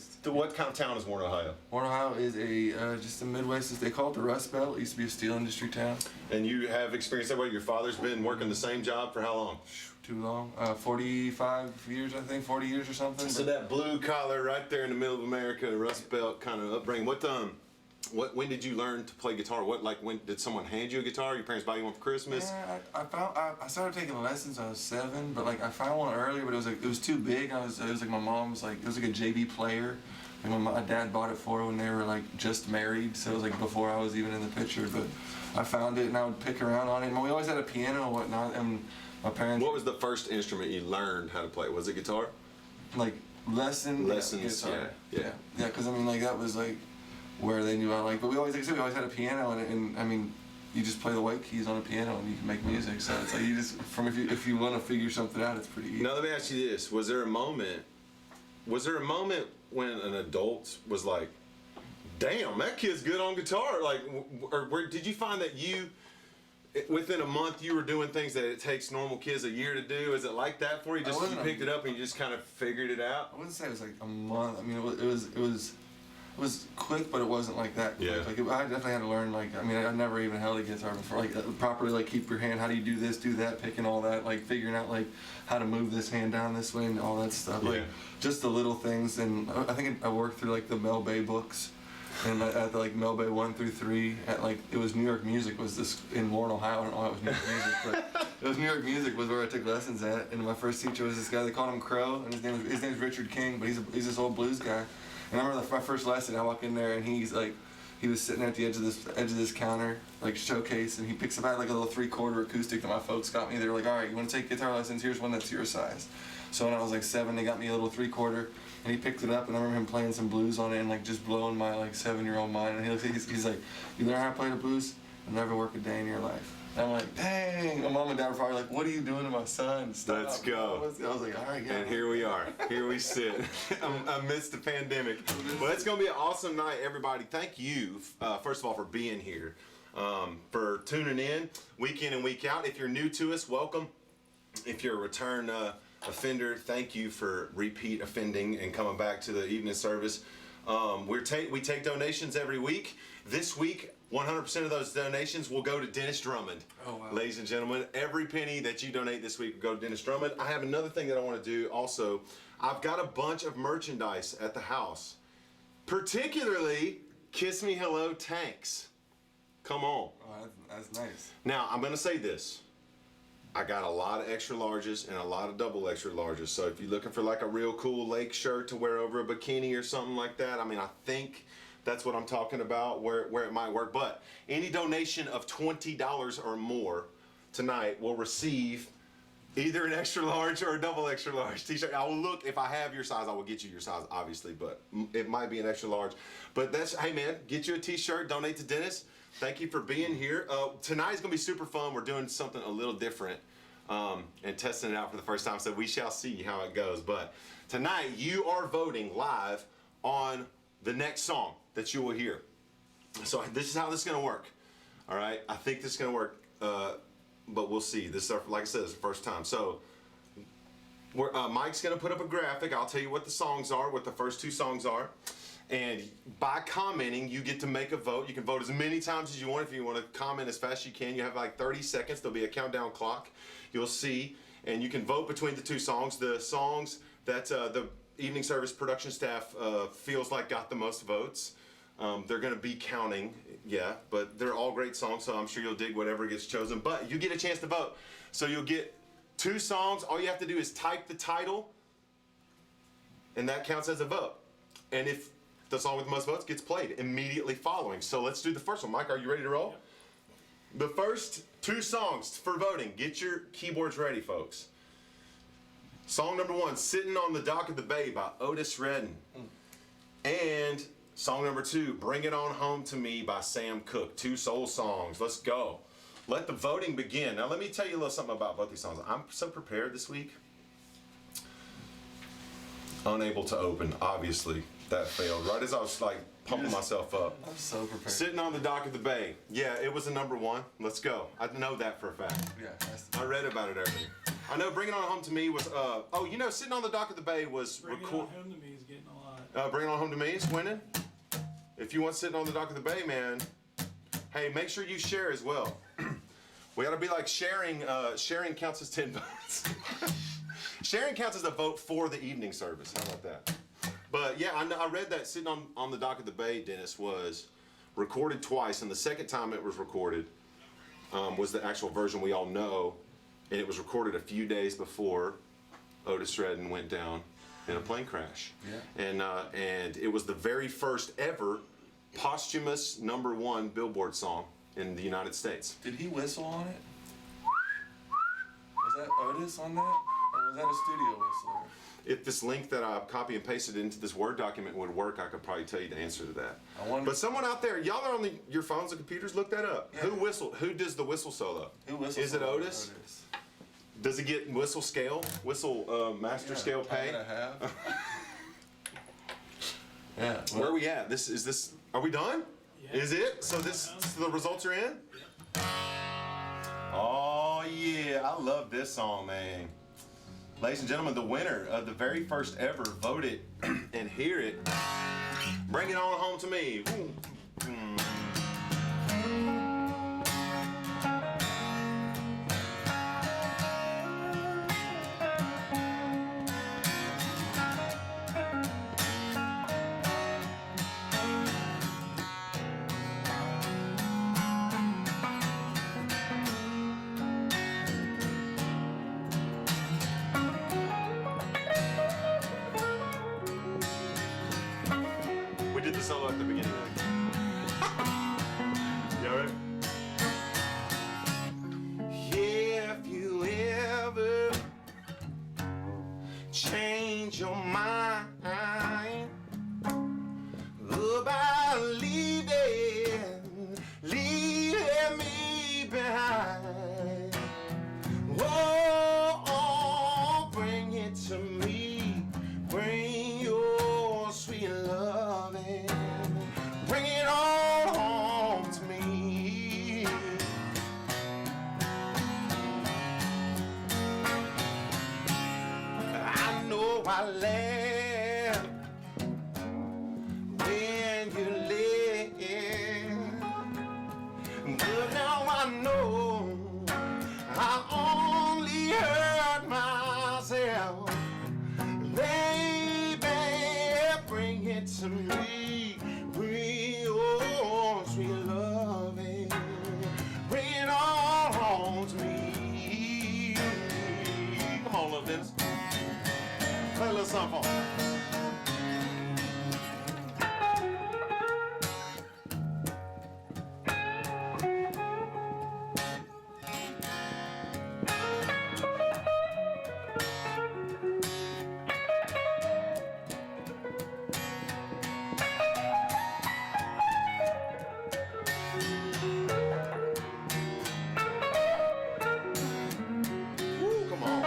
raised. What kind of town is Warren, Ohio? Warren, Ohio is just a Midwest. They call it the Rust Belt. It used to be a steel industry town. And you have experience that way? Your father's been working the same job for how long? Too long. 45 years, I think, 40 years or something. So that blue collar right there in the middle of America, Rust Belt kind of upbringing. When did you learn to play guitar? When did someone hand you a guitar? Your parents buy you one for Christmas? Yeah, I started taking lessons when I was 7, but like I found one earlier, but it was too big. It was like my mom's it was like a JV player. And my dad bought it for her when they were like just married, so it was like before I was even in the picture. But I found it and I would pick around on it. And we always had a piano and whatnot. And my parents. What was the first instrument you learned how to play? Was it guitar? Like lessons. Yeah. Because I mean, like that was like where they knew I liked. But we always, like I said, we always had a piano, and I mean, you just play the white keys on a piano and you can make music. So it's like you just if you want to figure something out, it's pretty easy. Now let me ask you this: Was there a moment when an adult was like, "Damn, that kid's good on guitar"? Like, or did you find that within a month you were doing things that it takes normal kids a year to do? Is it like that for you? You picked it up and you just kind of figured it out? I wouldn't say it was like a month. I mean, it was quick, but it wasn't like that quick. Yeah. Like I definitely had to learn. Like I mean, I never even held a guitar before. Like properly, like keep your hand. How do you do this, do that, picking all that, like figuring out like how to move this hand down this way and all that stuff. Like just the little things. And I think I worked through like the Mel Bay books. And at like Mel Bay 1 through 3, at like it was New York Music was this in Warren, Ohio. I don't know why it was New York Music, but it was New York Music was where I took lessons at. And my first teacher was this guy. They called him Crow, and his name's Richard King, but he's this old blues guy. And I remember my first lesson. I walk in there, and he was sitting at the edge of this counter, like showcase, and he picks up like a little 3/4 acoustic that my folks got me. They were like, "All right, you want to take guitar lessons? Here's one that's your size." So when I was like 7, they got me a little 3/4, and he picked it up, and I remember him playing some blues on it, and like just blowing my like 7-year-old mind. And he's like, "You learn how to play the blues, you'll never work a day in your life." And I'm like, "Dang!" My mom and dad were probably like, "What are you doing to my son? Stop." Let's go. I was like, "All right, yeah." And here we are. Here we sit amidst the pandemic. Well, it's going to be an awesome night, everybody. Thank you, first of all, for being here, for tuning in week in and week out. If you're new to us, welcome. If you're a return offender, thank you for repeat offending and coming back to the evening service. We take donations every week. This week, 100% of those donations will go to Dennis Drummond. Oh, wow. Ladies and gentlemen, every penny that you donate this week will go to Dennis Drummond. I have another thing that I want to do also. I've got a bunch of merchandise at the house, particularly Kiss Me Hello tanks. Come on. Oh, that's nice. Now, I'm going to say this. I got a lot of extra larges and a lot of double extra larges. So if you're looking for like a real cool lake shirt to wear over a bikini or something like that, I mean, I think that's what I'm talking about, where it might work. But any donation of $20 or more tonight will receive either an extra large or a double extra large t-shirt. I will look, if I have your size, I will get you your size, obviously, but it might be an extra large. But hey man, get you a t-shirt, donate to Dennis. Thank you for being here. Tonight's gonna be super fun. We're doing something a little different and testing it out for the first time, so we shall see how it goes. But tonight, you are voting live on the next song that you will hear. So this is how this is gonna work. All right, I think this is gonna work, but we'll see. This is like I said, it's the first time. So Mike's gonna put up a graphic. I'll tell you what the songs are, what the first 2 songs are. And by commenting, you get to make a vote. You can vote as many times as you want. If you want to comment as fast as you can, you have like 30 seconds. There'll be a countdown clock. You'll see. And you can vote between the 2 songs. The songs that the evening service production staff feels like got the most votes. They're going to be counting, yeah, but they're all great songs, so I'm sure you'll dig whatever gets chosen. But you get a chance to vote. So you'll get 2 songs. All you have to do is type the title, and that counts as a vote. And if the song with the most votes gets played immediately following. So let's do the first one. Mike, are you ready to roll? Yep. The first 2 songs for voting. Get your keyboards ready, folks. Song number 1, Sitting on the Dock of the Bay by Otis Redding. And song number 2, Bring It On Home to Me by Sam Cooke. 2 soul songs. Let's go. Let the voting begin. Now let me tell you a little something about both these songs. I'm so prepared this week. Unable to open, obviously. That failed. Right as I was like pumping myself up. I'm so prepared. Sitting on the Dock of the Bay. Yeah, it was a number 1. Let's go. I know that for a fact. Yeah. I read about it earlier. I know Bring It On Home to Me was, Sitting on the Dock of the Bay was Bring It On Home to Me is getting a lot. Bring It On Home to Me is winning. If you want Sitting on the Dock of the Bay, man, hey, make sure you share as well. We gotta be like sharing. Sharing counts as 10 votes. Sharing counts as a vote for the evening service. How about that? But yeah, I read that Sitting on the Dock of the Bay, Dennis, was recorded twice, and the second time it was recorded was the actual version we all know, and it was recorded a few days before Otis Redding went down in a plane crash. Yeah. And it was the very first ever posthumous #1 Billboard song in the United States. Did he whistle on it? Was that Otis on that? Or was that a studio whistler? If this link that I copy and pasted into this Word document would work, I could probably tell you the answer to that. But someone out there, y'all are on your phones and computers, look that up. Yeah. Who whistled? Who does the whistle solo? Who whistles? Is it Otis? Does he get whistle scale? Master scale pay? 10.5. Yeah. Where are we at? Are we done? Yeah. Is it? So the results are in? Oh yeah, I love this song, man. Ladies and gentlemen, the winner of the very first ever Vote It and Hear It, Bring It On Home to Me. We did the solo at the beginning. You alright? If you ever change your mind about leaving me behind, bring it to me. Bring your sweet loving. Bring it all home to me. I know I laughed when you left, but now I know I only hurt myself. Baby, bring it to me. Bring your sweet loving. Bring it all home to me. Come on, little Dennis. Play a little something for me. Come on.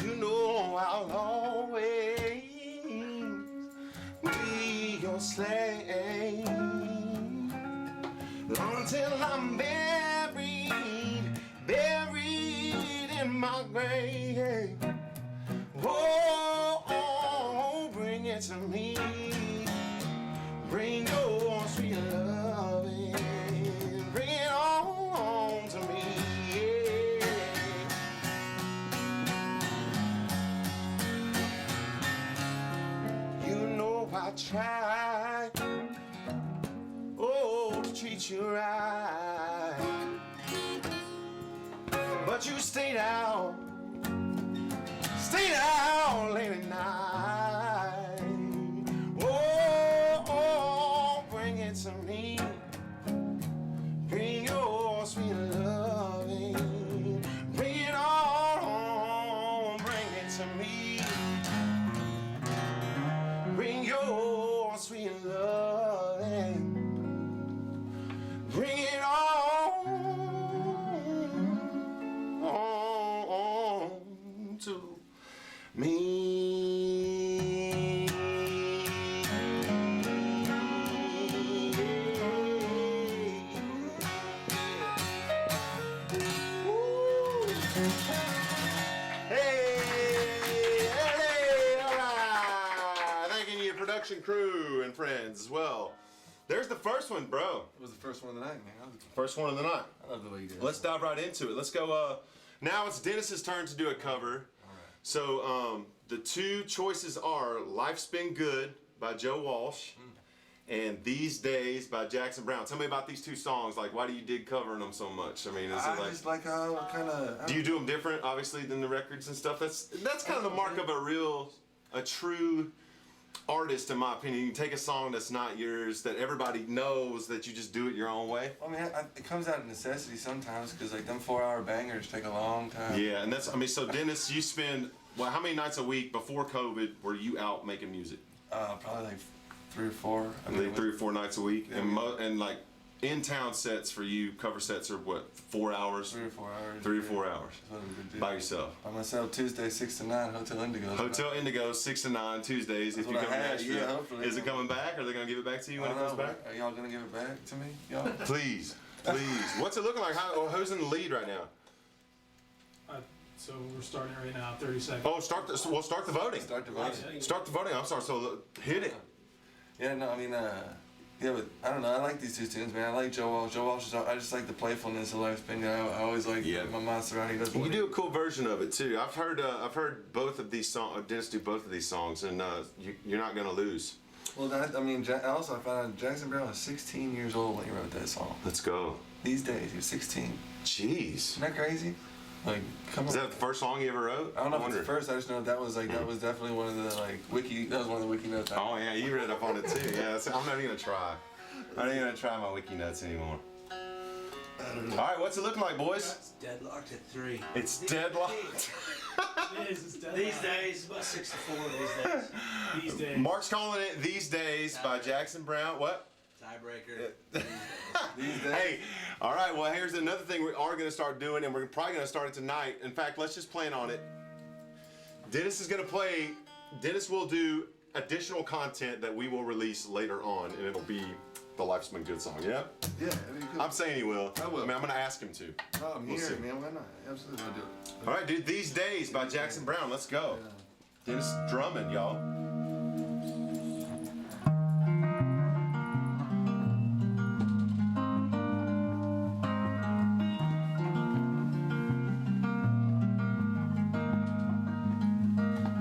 You know I'll always be your slave until I'm buried in my grave. Bring it to me. Bring your sweet loving. Bring it on to me. Yeah. You know I tried, to treat you right, but you stayed out late at night. Bring it to me. Bring your sweet loving. Bring it all home. Bring it to me. Bring your sweet loving. Bring it all home. Hey, hey, all right. Thanking you, production crew and friends as well. There's the first one, bro. It was the first one of the night, man. First one of the night. I love the way you did it. Let's dive right into it. Let's go. Now it's Dennis's turn to do a cover. So the two choices are "Life's Been Good" by Joe Walsh and "These Days" by Jackson Browne. Tell me about these two songs. Like, why do you dig covering them so much? I mean, is it like, just like how kind of. do you do them different, obviously, than the records and stuff? That's kind of the mark of a true artist, in my opinion. You can take a song that's not yours, that everybody knows, that you just do it your own way. I mean, it comes out of necessity sometimes because like them 4-hour bangers take a long time. Yeah, and so Dennis, you spend, well, how many nights a week before COVID were you out making music? Probably like 3 or 4. I think 3 or 4 nights a week, and like in-town sets for you, cover sets are what, 4 hours? 3 or 4 hours. 3 or 4 hours. That's what we would do. By yourself. By myself, Tuesday 6 to 9, Hotel Indigo. Hotel Indigo, 6 to 9 Tuesdays. If you what come I to had, Nashville, yeah, hopefully. Is it coming back? Are they gonna give it back to you when it comes back? Are y'all gonna give it back to me, y'all? Please, please. What's it looking like? Who's in the lead right now? So we're starting right now, 30 seconds. Oh, start the voting. Start the voting. Start the voting. I'm sorry. So hit it. Yeah, no, I mean, yeah, but I don't know. I like these two tunes, man. I like Joe Walsh. Joe Walsh I just like the playfulness of Life's Been Good. I always like my monster around. He does. You do a cool version of it too. I've heard both of these songs. Dennis do both of these songs, and you're not gonna lose. Well, I mean, also I found out Jackson Browne was 16 years old when he wrote that song. Let's go. These days, he was 16. Jeez. Isn't that crazy? Like, come on. Is that the first song you ever wrote? I don't know if it's the first. I just know that was that was definitely one of the that was one of the wiki notes. Oh yeah, you read up on it too. Yeah, I'm not even gonna try. I'm not even gonna try my wiki notes anymore. All right, what's it looking like, boys? It's deadlocked at 3. It's deadlocked. It's deadlocked. These days, about 6 to 4 these days. These days. Mark's calling it "These Days" by Jackson Browne. What? Tiebreaker. These days. Hey, all right, well, here's another thing we are going to start doing, and we're probably going to start it tonight. In fact, let's just plan on it. Dennis will do additional content that we will release later on, and it'll be the Life's Been Good song, yeah? Yeah, that'd be good. I'm saying he will. I will. I mean, I'm going to ask him to. Oh, I'm We'll here, see. man. Why not? Absolutely, I'll do it. All right, dude, "These Days" by Jackson Browne. Let's go. Dennis Drummond, y'all.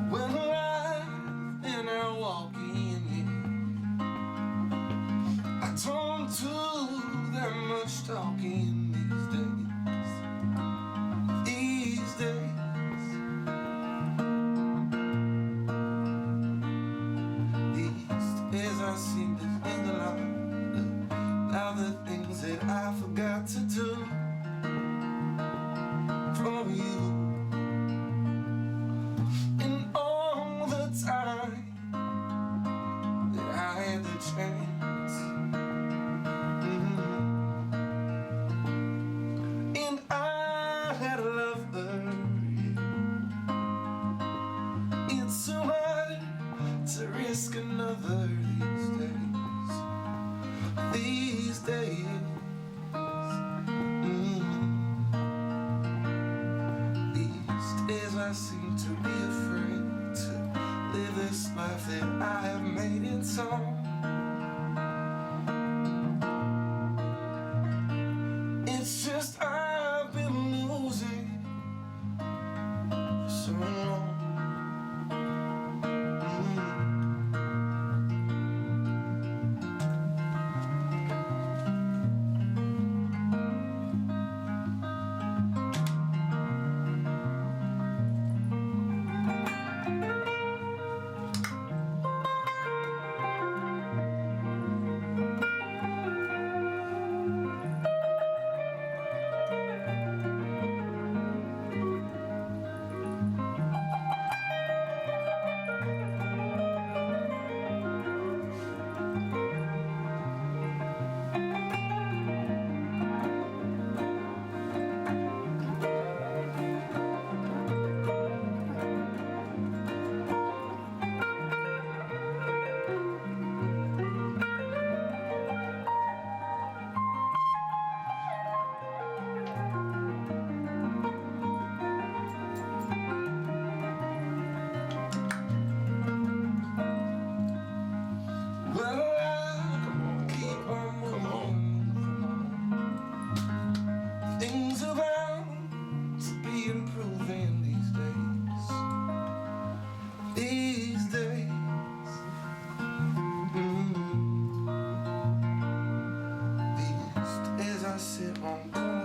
When alive and I walk in here, I don't do that much talking these days. These days. These days I seem to think a lot about the things that I forgot to do for you. And all the time that I had the chance, and I had a lover. It's so hard to risk another these days. These days. These days I seem to be afraid to live this life that I have made in song. It's just I've been losing for so long.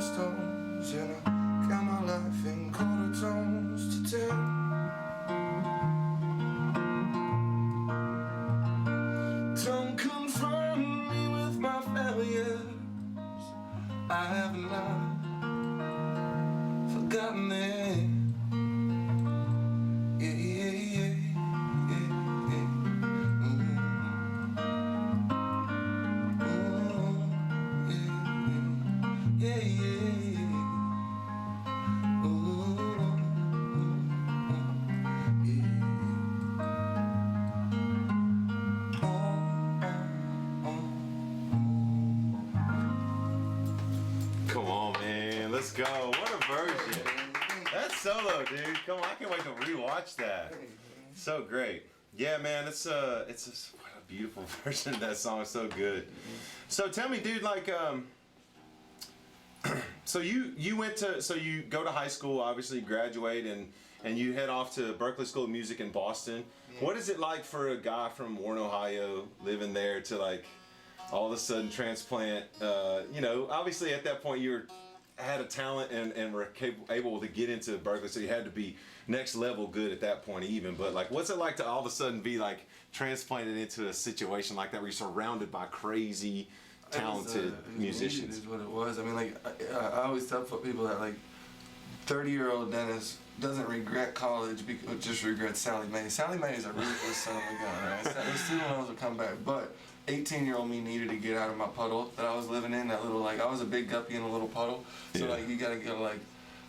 stones, and I count my life in quarter tones to 10. Don't confront me with my failures. I have not forgotten them. Yeah, yeah, yeah, yeah, yeah. Yeah, yeah, yeah. Ooh, yeah. Come on, man. Let's go. What a version. That's solo, dude. Come on, I can't wait to rewatch that. So great. Yeah, man, it's what a beautiful version of that song. It's so good. So tell me, dude, like, so you went to, so you go to high school, obviously graduate, and you head off to Berklee School of Music in Boston. What is it like for a guy from Warren, Ohio, living there to like all of a sudden transplant? You know, obviously at that point you had a talent and were able to get into Berklee, so you had to be next level good at that point even. But like, what's it like to all of a sudden be like transplanted into a situation like that where you're surrounded by crazy, talented musicians? Is what it was. I mean, like I always tell people that like 30-year-old Dennis doesn't regret college, because just regrets Sally Mae. Sally Mae is a ruthless son of a gun, right? The student loans will come back, but 18-year-old me needed to get out of my puddle that I was living in. That little, like, I was a big guppy in a little puddle, so like you gotta go like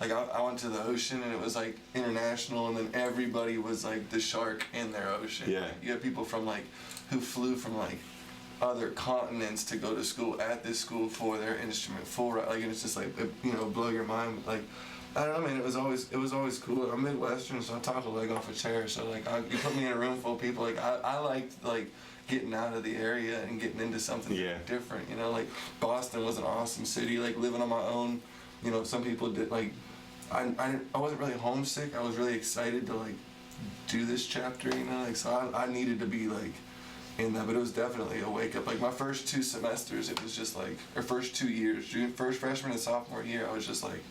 I went to the ocean and it was like international, and then everybody was like the shark in their ocean. Yeah. You have people from like who flew from like other continents to go to school at this school for their instrument, like, and it's just like you know, blow your mind. Like, I don't know, man. It was always cool. I'm Midwestern, so I talk a leg off a chair. So like, you put me in a room full of people. Like, I liked like getting out of the area and getting into something different. You know, like Boston was an awesome city. Like living on my own. You know, some people did like. I wasn't really homesick. I was really excited to like do this chapter. You know, like so I needed to be like in that, but it was definitely a wake up. Like my first 2 semesters, it was just like, or first 2 years, first freshman and sophomore year, I was just like,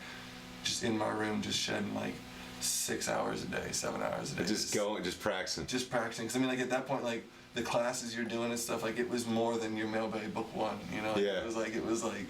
just in my room, just shedding like 6 hours a day, 7 hours a day. Just practicing. Just practicing. Cause I mean, like at that point, like the classes you're doing and stuff, like it was more than your mailbag book 1. You know, like, it was like,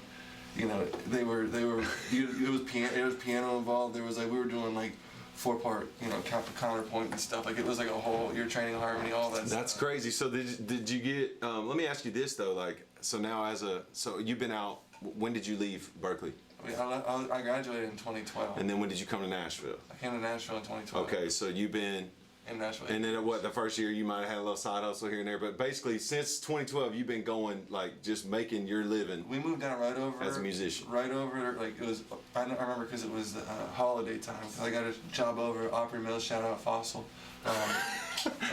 you know, it was piano involved. There was like, we were doing like 4-part, you know, counterpoint and stuff. Like it was like a whole, you're training harmony, all that stuff. That's crazy. So did you get, let me ask you this though, like, so now so you've been out, when did you leave Berklee? I graduated in 2012. And then when did you come to Nashville? I came to Nashville in 2012. Okay, so you've been in Nashville. And then the first year you might have had a little side hustle here and there, but basically since 2012 you've been going like just making your living. We moved down right over as a musician. Right over, like it was. I remember because it was holiday time. I got a job over at Opry Mills. Shout out Fossil.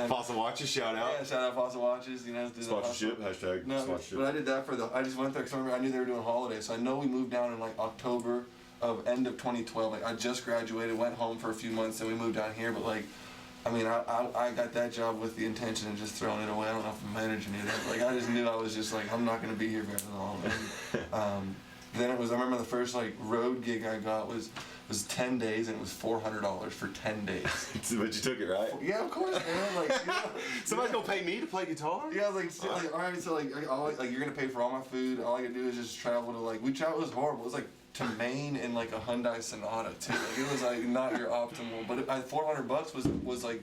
Fossil Watches, shout out. Yeah, shout out Fossil Watches. You know, sponsorship hashtag. No, sponsorship. But I did that I just went there because I knew they were doing holidays. So I know we moved down in like October of end of 2012. Like I just graduated, went home for a few months, and we moved down here. But like. I mean, I got that job with the intention of just throwing it away. I don't know if I'm managing it. Like, I just knew I was just like, I'm not going to be here very long. And, then I remember the first like road gig I got was 10 days, and it was $400 for 10 days. But you took it, right? Yeah, of course, man. Like, you know, somebody's gonna pay me to play guitar? Yeah, I was like, all right, so like you're gonna pay for all my food. All I could do is just travel to like, it was horrible. It was like to Maine in like a Hyundai Sonata too. Like it was like not your optimal, but $400 was like,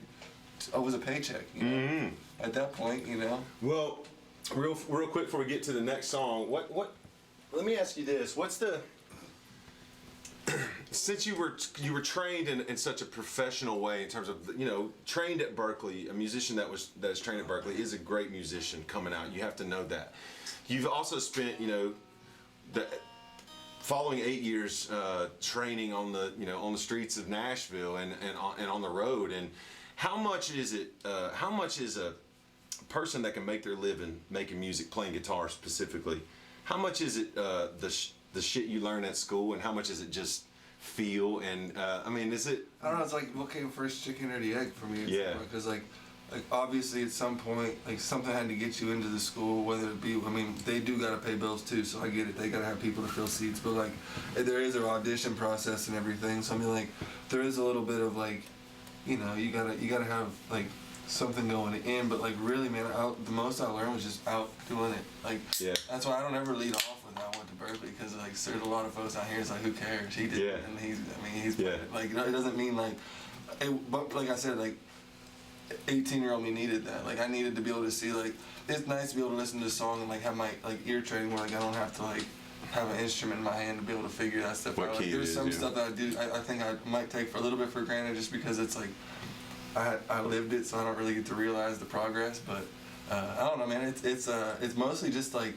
it was a paycheck. You know? Mm-hmm. At that point, you know. Well, real quick before we get to the next song, what? Let me ask you this: what's the since you were trained in such a professional way in terms of, you know, trained at Berklee, a musician that's trained at Berklee is a great musician coming out. You have to know that. You've also spent, you know, the following 8 years training on the streets of Nashville and on the road. And how much is a person that can make their living making music, playing guitar specifically? How much is it the shit you learn at school, and how much is it just feel? And I mean, is it? I don't know. It's like what came first, chicken or the egg for me? Yeah. Because like like obviously at some point, like something had to get you into the school, whether it be, I mean, they do gotta pay bills too, so I get it. They gotta have people to fill seats, but like there is an audition process and everything. So I mean, like there is a little bit of like, you know, you gotta have like something going in, but like really, man, the most I learned was just out doing it. Like that's why I don't ever lead off with how I went to Berkeley, because like there's a lot of folks out here. It's like, who cares? He did it, and he's like, you know, it doesn't mean like, but like I said, like 18-year-old me needed that. Like I needed to be able to see, like it's nice to be able to listen to a song and like have my like ear training where like I don't have to like have an instrument in my hand to be able to figure that stuff out. Like, there's some stuff that I do. I think I might take for a little bit for granted just because it's like I lived it, so I don't really get to realize the progress. But I don't know, man. It's mostly just like.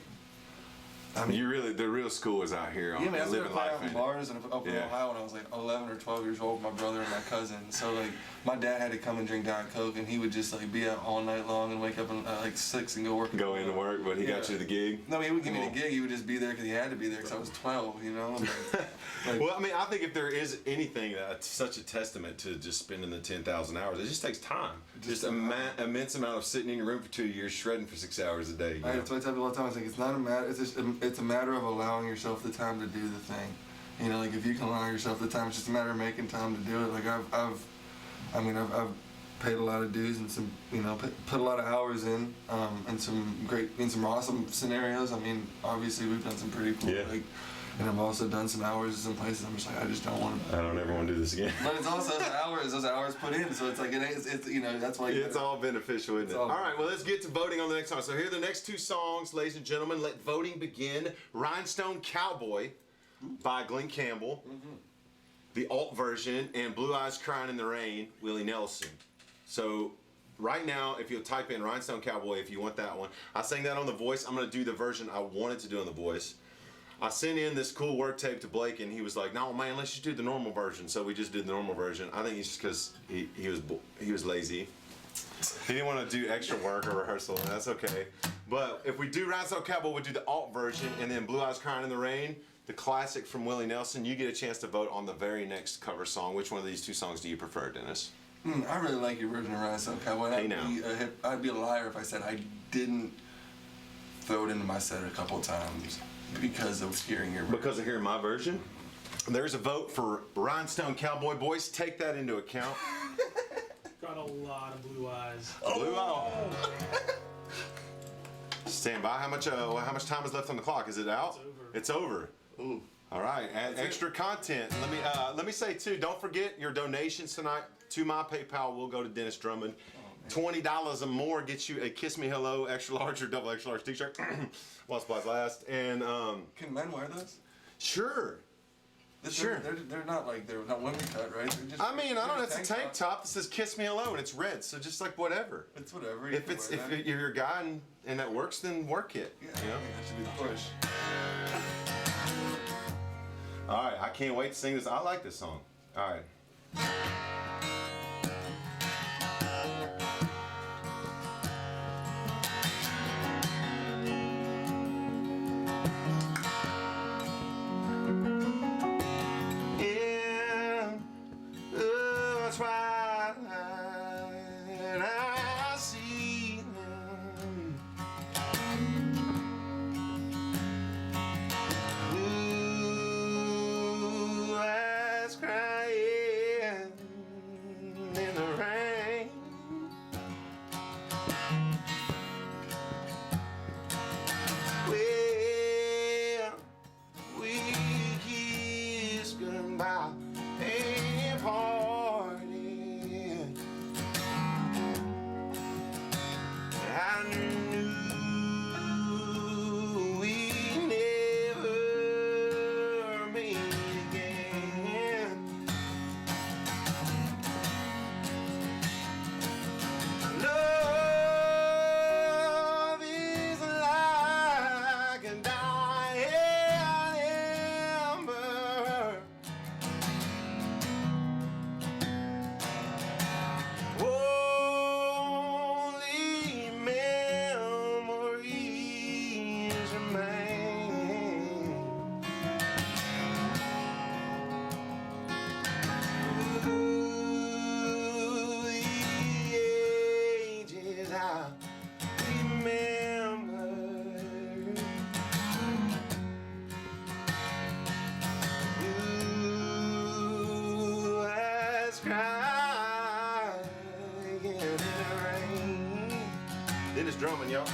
I mean, the real school is out here. Yeah, man, I started living playing life out in bars and up in Ohio when I was like 11 or 12 years old with my brother and my cousin. So like, my dad had to come and drink Diet Coke, and he would just like be out all night long and wake up at like 6 and go work. Go into work, but he got you the gig. No, he would give me the gig. He would just be there because he had to be there because I was 12. You know. Like, well, I mean, I think if there is anything that's such a testament to just spending the 10,000 hours, it just takes time. Just immense amount of sitting in your room for 2 years, shredding for 6 hours a day. That's what I tell people all the time. It's like it's not a matter. It's a matter of allowing yourself the time to do the thing. You know, like if you can allow yourself the time, it's just a matter of making time to do it. Like I've paid a lot of dues and some, you know, put a lot of hours in, and some awesome scenarios. I mean, obviously we've done some pretty cool, like, and I've also done some hours in some places. I'm just like, I just don't want to. I don't ever want to do this again. But it's also those hours put in, so it's like it's you know, that's why. It's all beneficial, isn't it? All right, well, let's get to voting on the next song. So here are the next two songs, ladies and gentlemen. Let voting begin. Rhinestone Cowboy by Glenn Campbell, the alt version, and Blue Eyes Crying in the Rain, Willie Nelson. So right now, if you'll type in Rhinestone Cowboy if you want that one. I sang that on The Voice. I'm going to do the version I wanted to do on The Voice. I sent in this cool work tape to Blake, and he was like, "No, man, let's just do the normal version." So we just did the normal version. I think it's just because he was lazy. He didn't want to do extra work or rehearsal, and that's okay. But if we do Rhinestone Cowboy, we'll do the alt version, and then Blue Eyes Crying in the Rain, the classic from Willie Nelson. You get a chance to vote on the very next cover song. Which one of these two songs do you prefer, Dennis? I really like your version of Rhinestone Cowboy. I'd be a liar if I said I didn't throw it into my set a couple times. Because of hearing your version. Because of hearing my version? There's a vote for Rhinestone Cowboy. Boys, take that into account. Got a lot of blue eyes. Blue eye. Stand by. How much time is left on the clock? Is it out? It's over. It's over. Ooh. All right. Add extra content. Let me say too. Don't forget your donations tonight to my PayPal will go to Dennis Drummond. $20 or more gets you a Kiss Me Hello extra large or double extra large t-shirt. While supplies last. And can men wear those? Sure. Sure. They're not women cut, right? I mean, I don't know. It's a tank top that says "Kiss Me Hello" and it's red, so just like whatever. It's whatever. If you're a guy and that works, then work it. Yeah, you know? that should be the push. All right, I can't wait to sing this. I like this song. All right. crying in the rain. Dennis Drummond, y'all.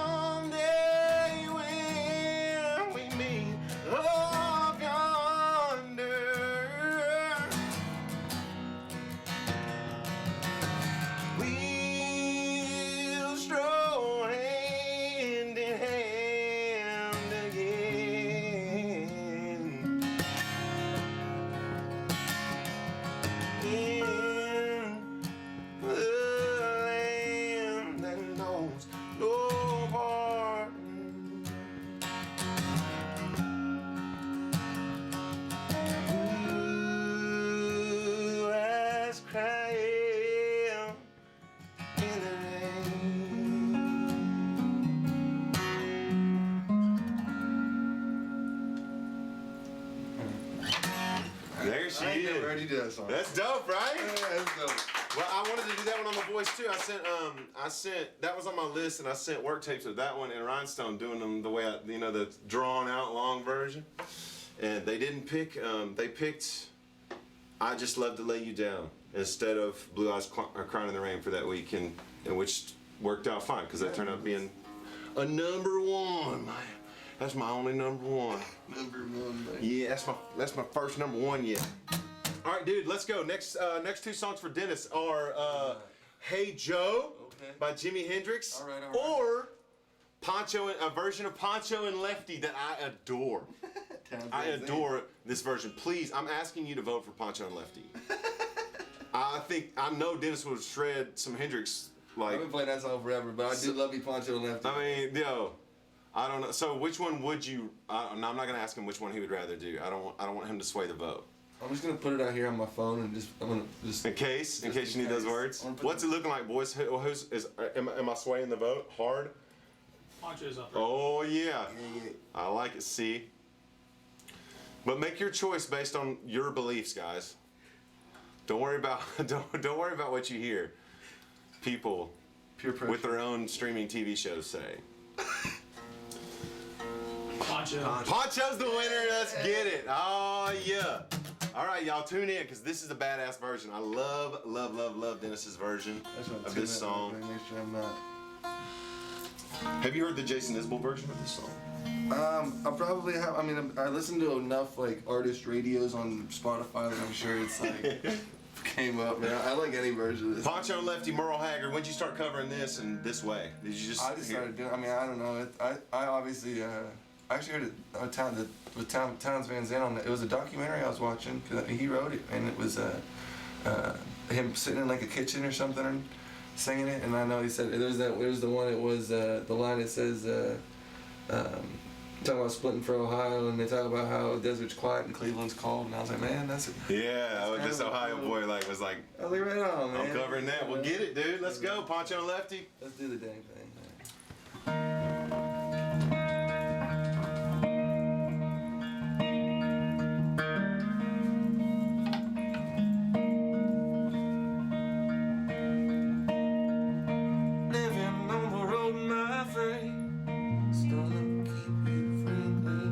Someday when we meet up yonder, we'll stroll hand in hand again in the land that knows no pardon. Ooh, that's crying in the rain. There she I ain't never is. heard you do that song. That's dope, right? Yeah, that's dope. Well, I wanted to do that one on The Voice too. I sent that was on my list, and I sent work tapes of that one and Rhinestone doing them the way the drawn out long version. And they didn't pick. They picked "I Just Love to Lay You Down" instead of "Blue Eyes Crying in the Rain" for that week, and which worked out fine because that turned out being a number one. That's my only number one. Number one, man. Yeah, that's my first number one yet. All right, dude, let's go. Next two songs for Dennis are "Hey Joe" Okay. by Jimi Hendrix, All right. or a version of Poncho and Lefty that I adore. I adore this version. Please, I'm asking you to vote for Poncho and Lefty. I know Dennis would shred some Hendrix. I've been playing that song forever, but I do love me Poncho and Lefty. I mean, yo, I don't know. So which one would you? No, I'm not gonna ask him which one he would rather do. I don't want him to sway the vote. I'm just gonna put it out here on my phone and I'm gonna just. In case you need those words. I'm gonna put What's it looking like, boys? Am I swaying the vote hard? Poncho's up there. Oh yeah. Yeah. I like it. See. But make your choice based on your beliefs, guys. Don't worry about don't worry about what you hear people Pure pressure. with their own streaming TV shows say. Poncho. Poncho's the winner. Let's get it. Oh yeah. All right, y'all tune in because this is a badass version. I love Dennis's version That's what I'm of this tuning song. out, make sure I'm not. Have you heard the Jason Isbell version of this song? I probably have. I mean, I listen to enough like artist radios on Spotify that I'm sure it's like came up. Man, I like any version of this. Poncho and Lefty, Merle Haggard. When'd you start covering this and this way? Did you just? I just started doing. I mean, I don't know. I obviously. I actually heard it with Towns Van Zandt on it. It was a documentary I was watching. Cause he wrote it, and it was him sitting in like a kitchen or something and singing it. And I know he said there's the one. It was the line that says. Talking about splitting for Ohio, and they talk about how the desert's quiet and Cleveland's cold, and I was like, man, that's it. Yeah, this Ohio boy was like, I was like, right on, man. I'm covering that. Well, get it, dude. Let's go, Poncho and Lefty. Let's do the dang thing. Living on the road, my friend, it's gonna keep you friendly.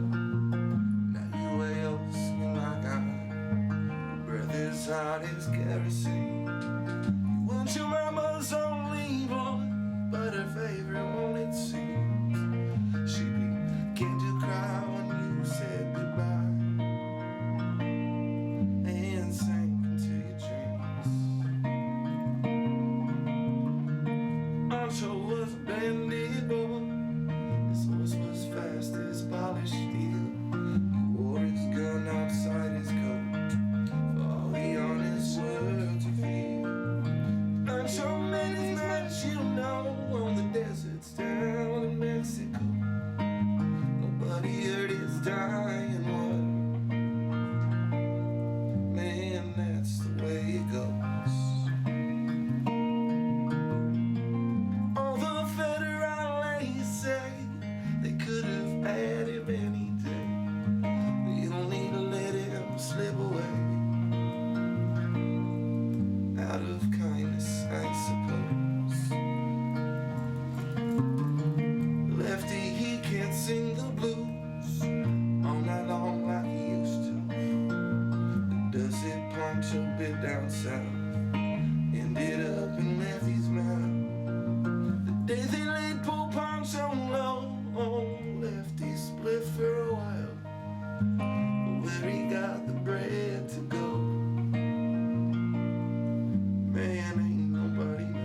Now you way up singing like your breath is hot as kerosene. You want your mama's only boy, but her favorite won't it seems. She began to cry when you said goodbye and sank into your dreams. Ancho was a bandit boy. His horse was fast as polished steel. He wore his gun outside his coat for all the honest world to feel. Ancho made his so bit down south. Ended up in Lefty's mouth. The day they laid poor Poncho low, Lefty split for a while. Where he got the bread to go, man, ain't nobody know.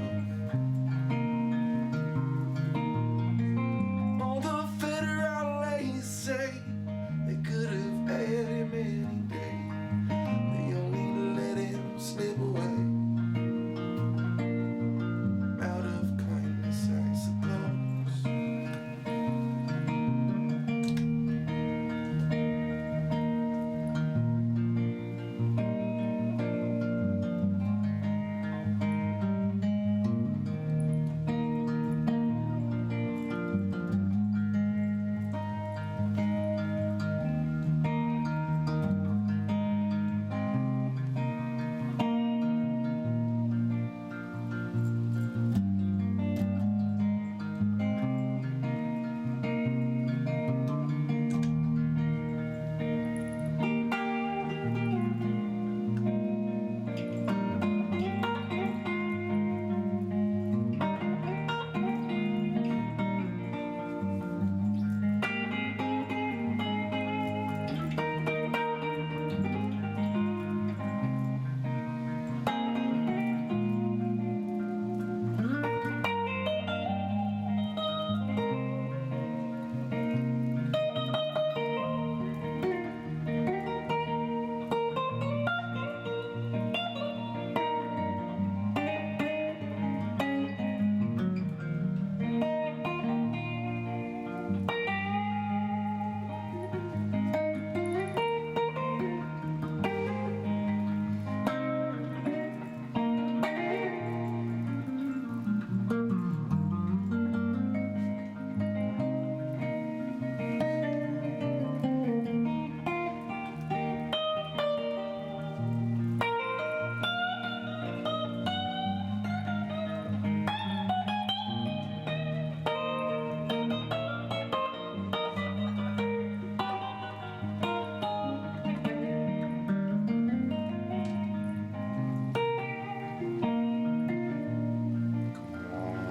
All the federal ladies say they could have had him any day. They only let him slip away. Out of kindness, I suppose.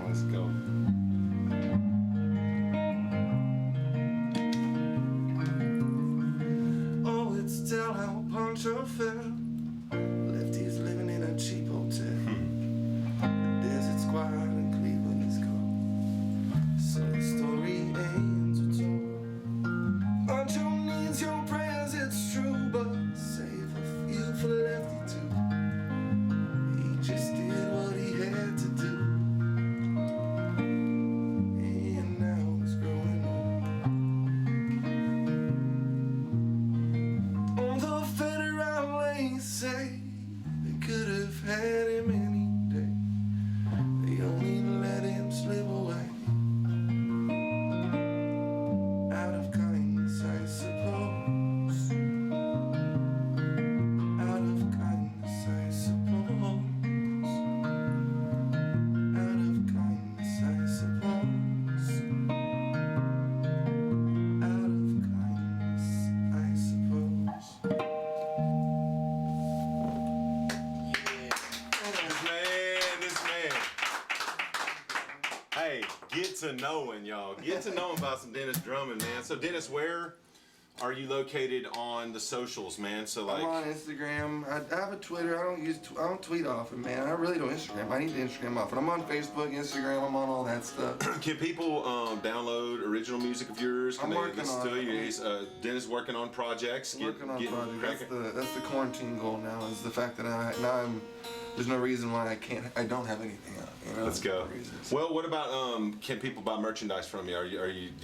Let's go. Oh, it's tell how Poncho fell. Lefty's living in a cheap hotel. The desert's quiet and Cleveland is cold. So the story ends with all. Poncho needs your prayers, it's true, but save a few for Lefty too. He just did what he had to do. And now he's growing old. All the federal ladies say they could have had him any day. They only let him slip away. Out of kindness, I suppose. Out of kindness, I suppose. Out of kindness, I suppose. Out of kindness, I suppose. This man. Hey, get to knowing, y'all. Get to knowing about some Dennis Drummond, man. So, Dennis, where are you located on the socials, man? So, like, I'm on Instagram. I have a Twitter. I don't tweet often, man. I really don't Instagram. I need to Instagram often. I'm on Facebook, Instagram. I'm on all that stuff. can people download original music of yours? Can I'm they working listen on to it. you? Is, Dennis working on projects. Working on getting projects. cracking? That's the quarantine goal now. Is the fact that there's no reason why I don't have anything out. You know? Let's go. No reason. Well, what about can people buy merchandise from you? Do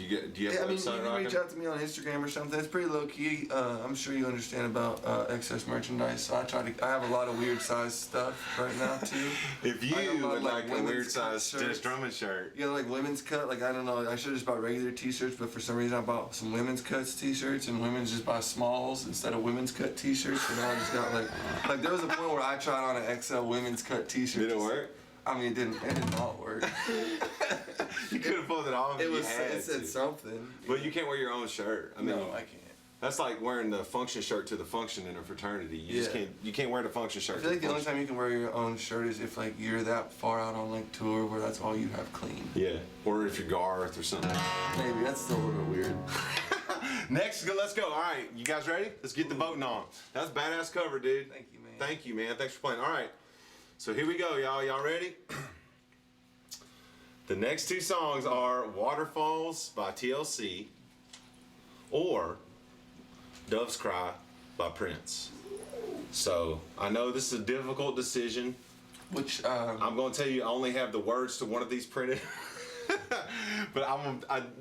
you have Yeah, a I mean, you website can rocking? reach out to me on Instagram or something. It's pretty low key. I'm sure you understand about excess merchandise. So I have a lot of weird size stuff right now too. If I you got would like a women's weird size shirts. Dennis Drummond shirt, Yeah, like women's cut. Like I don't know. I should have just bought regular T-shirts, but for some reason I bought some women's cuts T-shirts, and women's just buy smalls instead of women's cut T-shirts. And now I just got like there was a point where I tried on an XL women's cut T-shirt. did it work? I mean, it didn't all work. You could have pulled it off. It if was. you had It said to. something. But you can't wear your own shirt. I mean, No, I can't. That's like wearing the function shirt to the function in a fraternity. You just Yeah. can't wear the function shirt. I feel like to the only function. time you can wear your own shirt is if like you're that far out on like tour where that's all you have clean. Yeah, or if you're Garth or something. Maybe that's still a little bit weird. Next, let's go. All right, you guys ready? Let's get the voting on. That's badass cover, dude. Thank you, man. Thank you, man. Thanks for playing. All right, so here we go, y'all. Y'all ready? The next two songs are Waterfalls by TLC or Dove's Cry by Prince. So I know this is a difficult decision. Which I'm going to tell you I only have the words to one of these printed. But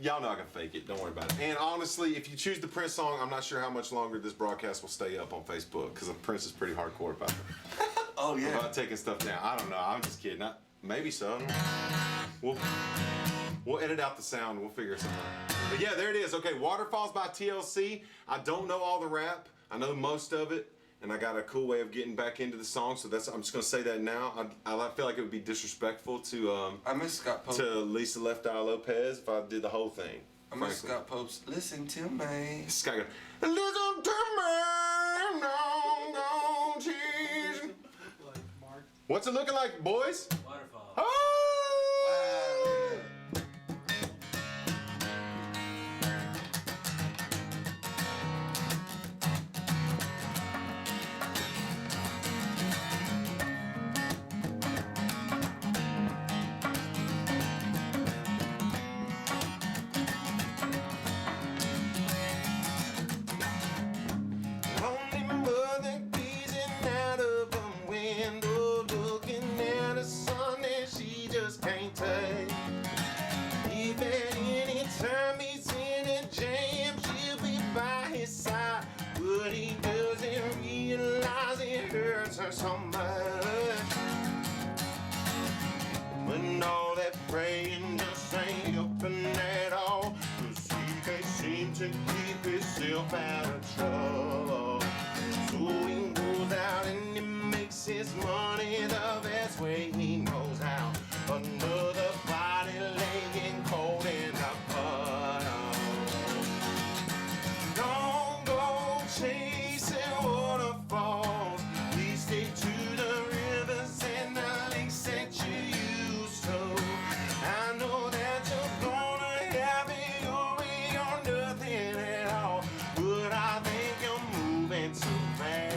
y'all know I can fake it. Don't worry about it. And honestly, if you choose the Prince song, I'm not sure how much longer this broadcast will stay up on Facebook because Prince is pretty hardcore about it. oh yeah. About taking stuff down. I don't know. I'm just kidding. Maybe so. We'll edit out the sound. We'll figure something out. But yeah, there it is. Okay, Waterfalls by TLC. I don't know all the rap. I know most of it. And I got a cool way of getting back into the song, so I'm just gonna say that now. I feel like it would be disrespectful to I miss Scott Pope. to Lisa Left Eye Lopez if I did the whole thing. I miss frankly. Scott Pope's Listen to Me. Scott goes, listen to me, no, cheese. Like Mark. What's it looking like, boys? Waterfall. Oh! Only mother gazing out of a window, looking at a sun that she just can't take. If at any time he's in a jam, she'll be by his side. But he doesn't realize it hurts her so much. When all that praying just ain't helping at all, 'cause he can't seem to keep himself out of trouble. So he goes out and he makes his money the best way he knows how. Another body laying cold in the puddle. Don't go chasing waterfalls. Please stay to the rivers and the lakes that you used to. I know that you're gonna have it your way or nothing at all, but I think you're moving too fast.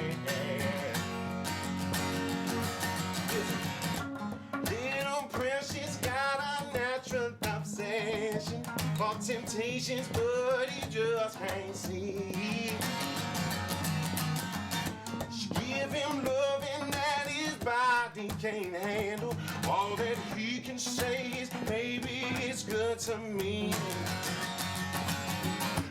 Little Precious got a natural obsession for temptations, but he just can't see. She give him loving that his body can't handle. All that he can say is, baby, it's good to me.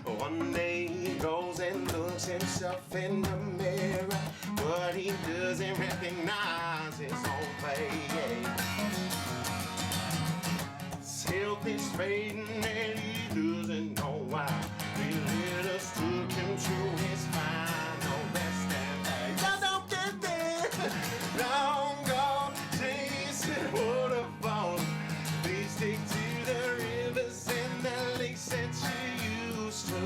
One day he goes and looks himself in the mirror, but he doesn't recognize his own face. His health is fading and he doesn't know why. He little took him to his final resting place. Don't get there, don't go chasing waterfalls. Please stick to the rivers and the lakes that you used to.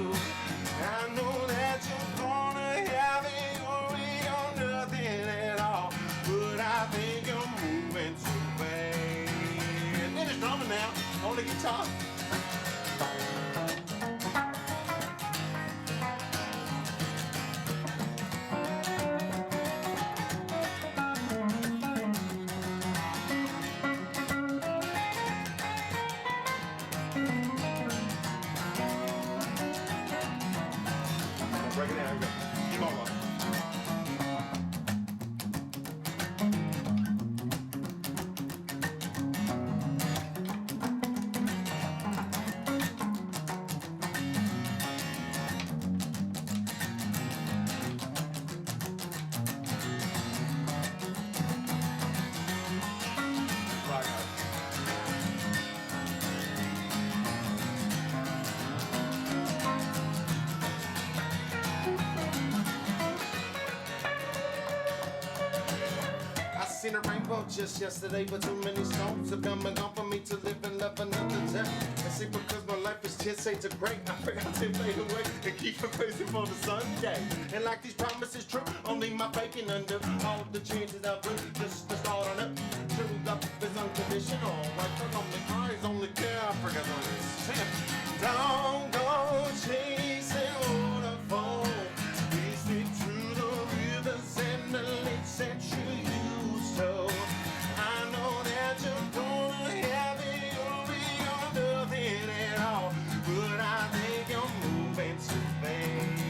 I know that you're gonna have it your way or nothing at all, but I think you're moving too fast. Finish drumming now on the guitar. Break it down. Here we go. Keep on going. Rock out. I seen a rainbow just yesterday, but too many storms have come and gone for me to live and love another day. I see because my life breakfast, 10 shades of great. I forgot to fade away and keep it facing for the Sunday. And like these promises true, only my faking under all the chances I put just to start on up. True love is unconditional. Right from on the eyes, only care. I forgot on this. Don't go chasing waterfalls. We stick to the rivers and the lakes that you used to. I know that you're gonna have it your way or nothing at all, but I think you're moving too fast.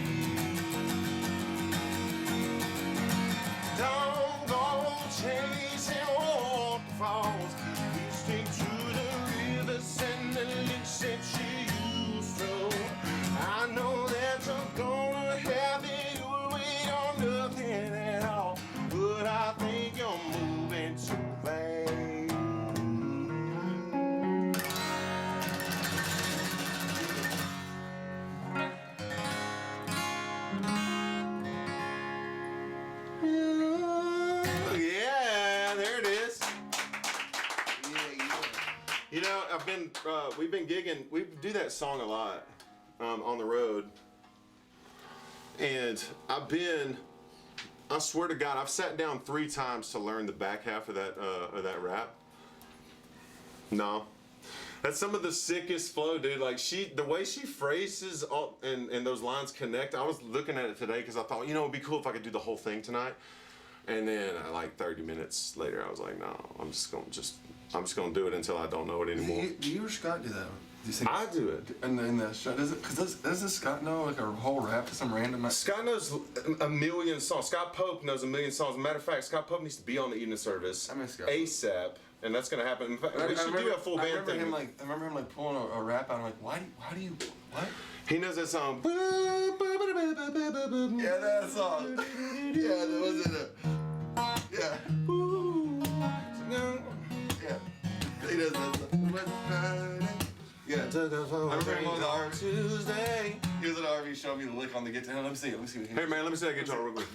Don't go chasing waterfalls. We stick to the rivers and the lakes that you used to. I know that you're gonna have it your way or nothing at all, but I think you're moving too fast. Yeah, there it is. You know, we've been gigging, we do that song a lot on the road. And I swear to God, I've sat down 3 times to learn the back half of that rap. No. That's some of the sickest flow, dude. Like the way she phrases all, and those lines connect. I was looking at it today because I thought, it'd be cool if I could do the whole thing tonight. And then like 30 minutes later, I was like, no, I'm just gonna do it until I don't know it anymore. Do you or Scott do that? Do you sing I do it. in the show? Does Scott know like a whole rap to some random? Scott knows a million songs. Scott Pope knows a million songs. Matter of fact, Scott Pope needs to be on the evening service I miss Scott. ASAP, and that's gonna happen. In fact, we should do a full band I thing. remember him pulling a rap out. I'm like, how do you what? He knows that song. Yeah, that song. Yeah, that wasn't it. Yeah. Yeah. He does that song. Yeah. I remember him on the RV. Tuesday. He was at the RV showing me the lick on the guitar. Let me see what he Hey man, let me see that guitar real quick.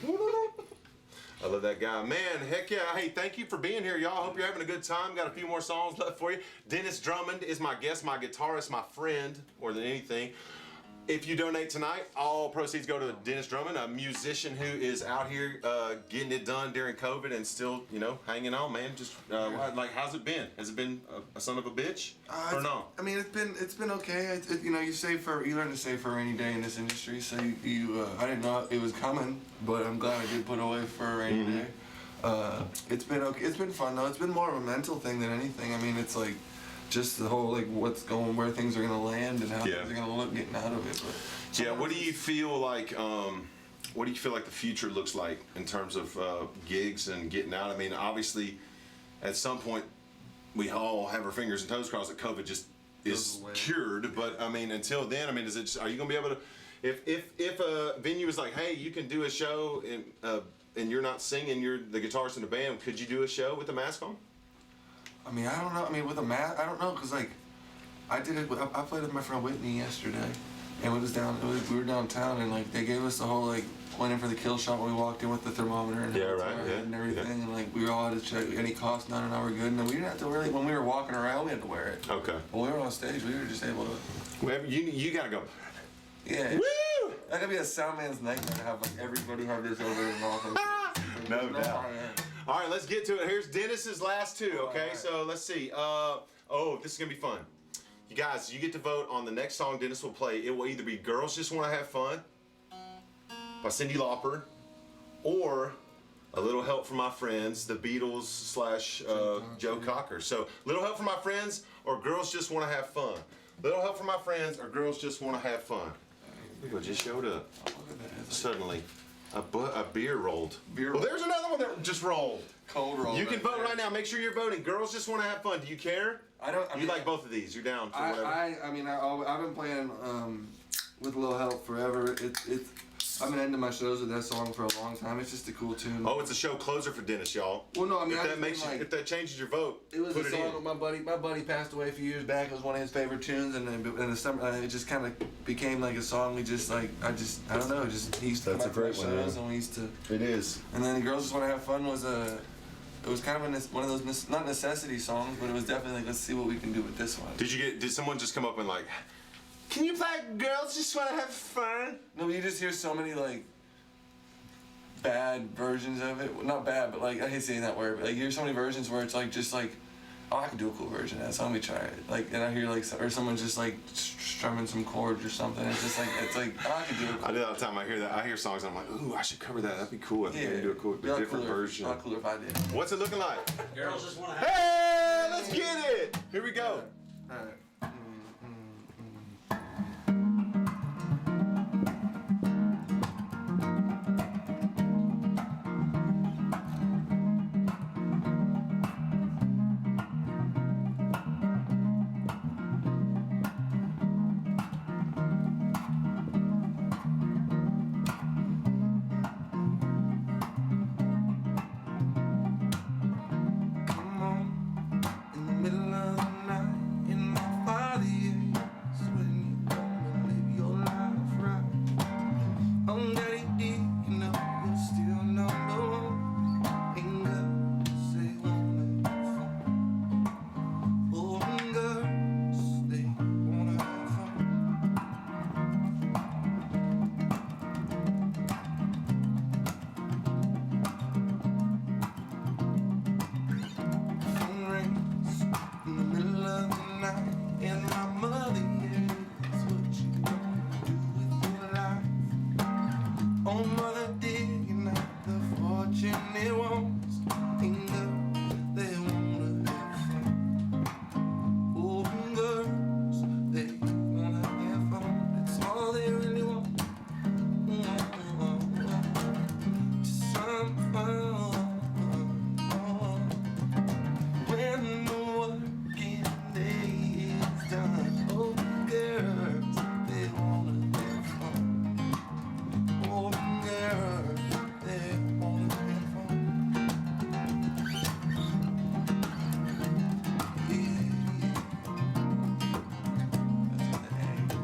I love that guy. Man, heck yeah. Hey, thank you for being here, y'all. Hope you're having a good time. Got a few more songs left for you. Dennis Drummond is my guest, my guitarist, my friend, more than anything. If you donate tonight, all proceeds go to Dennis Drummond, a musician who is out here getting it done during COVID and still, hanging on, man. Just how's it been? Has it been a son of a bitch or no? I mean, it's been okay. You learn to save for a rainy day in this industry. So I didn't know it was coming, but I'm glad I did put away for a rainy day. It's been okay. It's been fun though. It's been more of a mental thing than anything. I mean, it's like just the whole where things are gonna land and how things are gonna look getting out of it. But yeah, what do you feel like? What do you feel like the future looks like in terms of gigs and getting out? I mean, obviously, at some point, we all have our fingers and toes crossed that COVID just is cured. But I mean, until then, I mean, are you gonna be able to? If a venue is like, hey, you can do a show and you're not singing, you're the guitarist in the band, could you do a show with the mask on? I mean, I don't know. I mean, with a mask, I don't know, cause I did it. I played with my friend Whitney yesterday, and we were downtown, and they gave us the whole went in for the kill shot when we walked in with the thermometer and and everything, and we all had to check any cost, none, and all were good. And then we didn't have to really, when we were walking around, we had to wear it. Okay. When we were on stage, we were just able to. Well, you gotta go. Yeah. Woo! That could be a sound man's nightmare to have everybody have this over their mouth. No doubt. All right, let's get to it. Here's Dennis's last two, okay? Right. So let's see. This is going to be fun. You guys, you get to vote on the next song Dennis will play. It will either be Girls Just Want to Have Fun by Cyndi Lauper or A Little Help from My Friends, the Beatles / Joe Cocker. So, Little Help from My Friends or Girls Just Want to Have Fun. Little Help from My Friends or Girls Just Want to Have Fun. Look, just showed up. Suddenly. A beer rolled. Well, there's another one that just rolled. Cold roll. You can vote right now. Make sure you're voting. Girls Just Want to Have Fun. Do you care? I don't. You like both of these. You're down for whatever. I've been playing with a little help forever. I've been ending my shows with that song for a long time. It's just a cool tune. Oh, it's a show closer for Dennis, y'all. Well, no, I mean, if that changes your vote, it was put a it song in. with my buddy. My buddy passed away a few years back. It was one of his favorite tunes, and then in the summer, it just kind of became like a song. We just I don't know. He used to come out to my shows, and we used to. It is. And then Girls Just Want to Have Fun was it was kind of one of those not necessity songs, but it was definitely let's see what we can do with this one. Did someone just come up and Can you play girls just want to have fun? No, but you just hear so many like bad versions of it. Well, not bad, but like I hate saying that word. But like you hear so many versions where it's like just like, oh, I can do a cool version of that. So let me try it. Like, and I hear like, or someone's just like strumming some chords or something. It's just like oh, I can do it. I do that all the time. I hear that. I hear songs. And I'm like, ooh, I should cover that. That'd be cool. I think I Yeah, can do a cool, it'd be a lot different cooler, version. A lot cooler if I did. What's it looking like? Girls just want to have. Hey, let's get it. Here we go. All right. Come on, in the middle of the night, in my father years, when you gonna live your life right. Oh, daddy, did you know you're still number one? And girls, they wanna have fun. Oh, and girls, they wanna have fun. Phone rings in the middle of the night, and my mother asks what you gonna do with your life. Oh, mother, digging out the fortune it wants, and girls, they wanna have fun. Oh, and girls, they wanna have fun. That's all they really want. Just some fun. When the working day is done, oh girls, they wanna have fun. Oh girls, they wanna have fun. Yeah, that's what they ain't.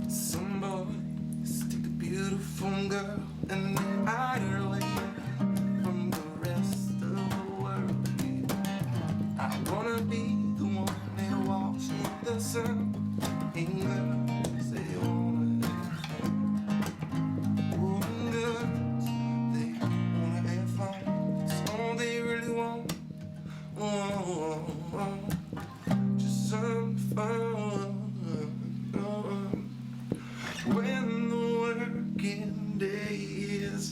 Some boys take a beautiful girl and they hide her away from the rest of the world. Yeah. I wanna be the one that walks in the sun. And girls, they wanna have fun. Oh, and girls, they wanna have fun. That's all they really want. Oh, just some fun. When the working day is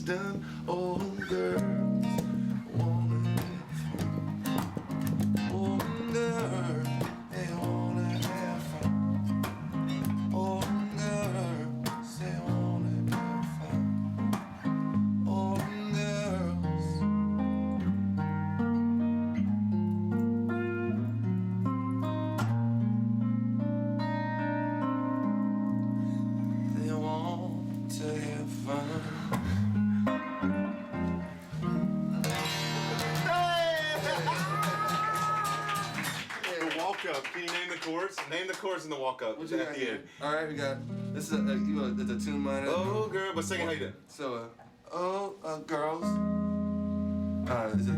chords. Name the chords in the walk up What at you got the here? end. All right, we got this is it's a tune minor. Oh, girl, but sing it how you do. So, girls. Is it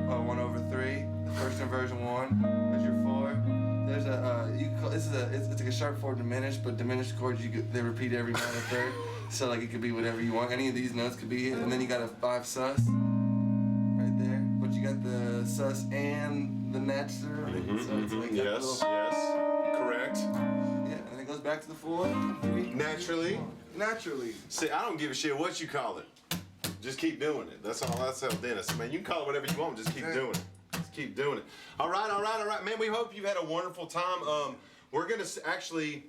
1/3? The first inversion 1. There's your 4. There's it's like a sharp 4 diminished, but diminished chords they repeat every minor third. So like it could be whatever you want. Any of these notes could be it, and then you got a 5 sus right there. But you got the sus and the natural. So it's like that Yes, little, yes, correct. yeah, and it goes back to the 4, 3. Naturally. Naturally. See, I don't give a shit what you call it. Just keep doing it. That's all I tell Dennis. Man, you can call it whatever you want. Just keep doing it. Just keep doing it. All right. Man, we hope you've had a wonderful time. We're going to actually,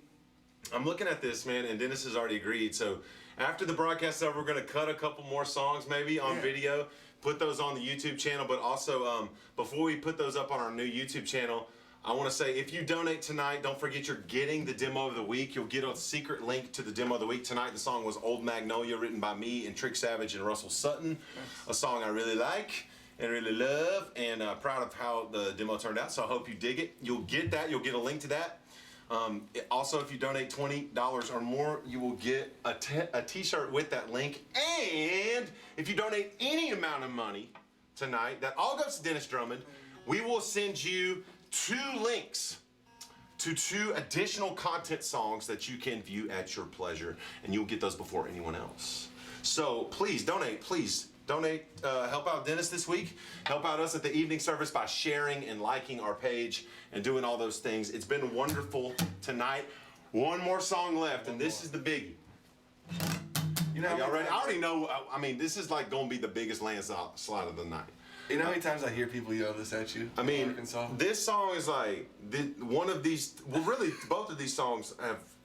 I'm looking at this, man, and Dennis has already agreed. So after the broadcast is over, we're going to cut a couple more songs maybe on video, put those on the YouTube channel. But also, before we put those up on our new YouTube channel, I want to say, if you donate tonight, don't forget you're getting the demo of the week. You'll get a secret link to the demo of the week tonight. The song was Old Magnolia, written by me and Trick Savage and Russell Sutton. A song I really like and really love, and proud of how the demo turned out. So I hope you dig it. You'll get that. You'll get a link to that. Also, if you donate $20 or more, you will get a t-shirt with that link. And if you donate any amount of money tonight, that all goes to Dennis Drummond, we will send you 2 links to 2 additional content songs that you can view at your pleasure, and you'll get those before anyone else. So please donate, help out Dennis this week, help out us at the evening service by sharing and liking our page and doing all those things. It's been wonderful tonight. One more song left, and this is the biggie. You know, Y'all ready? I already know, I mean, this is like gonna be the biggest landslide of the night. You know how many times I hear people yell this at you? I mean, Arkansas? this song is like one of these. Well, really, both of these songs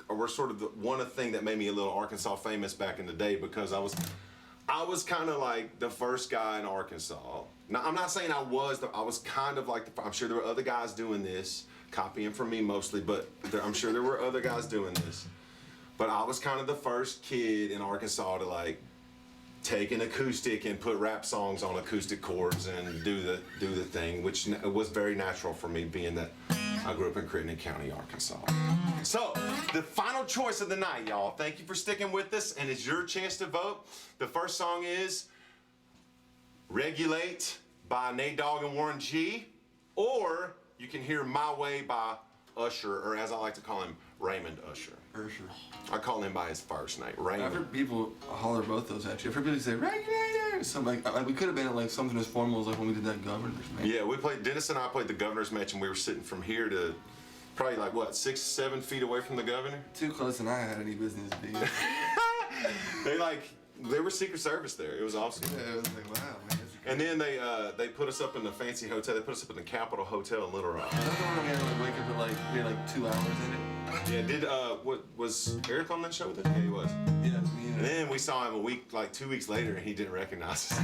were sort of the one thing that made me a little Arkansas famous back in the day, because I was kind of like the first guy in Arkansas. Now, I'm not saying I was kind of like I'm sure there were other guys doing this, copying from me mostly, but I'm sure there were other guys doing this. But I was kind of the first kid in Arkansas to like take an acoustic and put rap songs on acoustic chords and do the thing, which was very natural for me, being that I grew up in Crittenden County, Arkansas. So, the final choice of the night, y'all. Thank you for sticking with us, and it's your chance to vote. The first song is Regulate by Nate Dogg and Warren G, or you can hear My Way by Usher, or as I like to call him, Raymond Usher. Usher. I call him by his first name, I've Raymond. heard people holler both those at you. I've heard people say regulator. Something like we could have been at like something as formal as like when we did that Governor's match. Yeah, Dennis and I played the Governor's match, and we were sitting from here to probably like, what, 6-7 feet away from the Governor? Too close than I had any business being. They were Secret Service there. It was awesome. Yeah, it was like, wow, man. And then they put us up in the fancy hotel. They put us up in the Capitol Hotel in Little Rock. That's the one we had to like wake up at like, we had like 2 hours in it. Yeah, what was Eric on that show with us? Yeah, he was. Yeah, it was me And then we saw him 2 weeks later, and he didn't recognize us.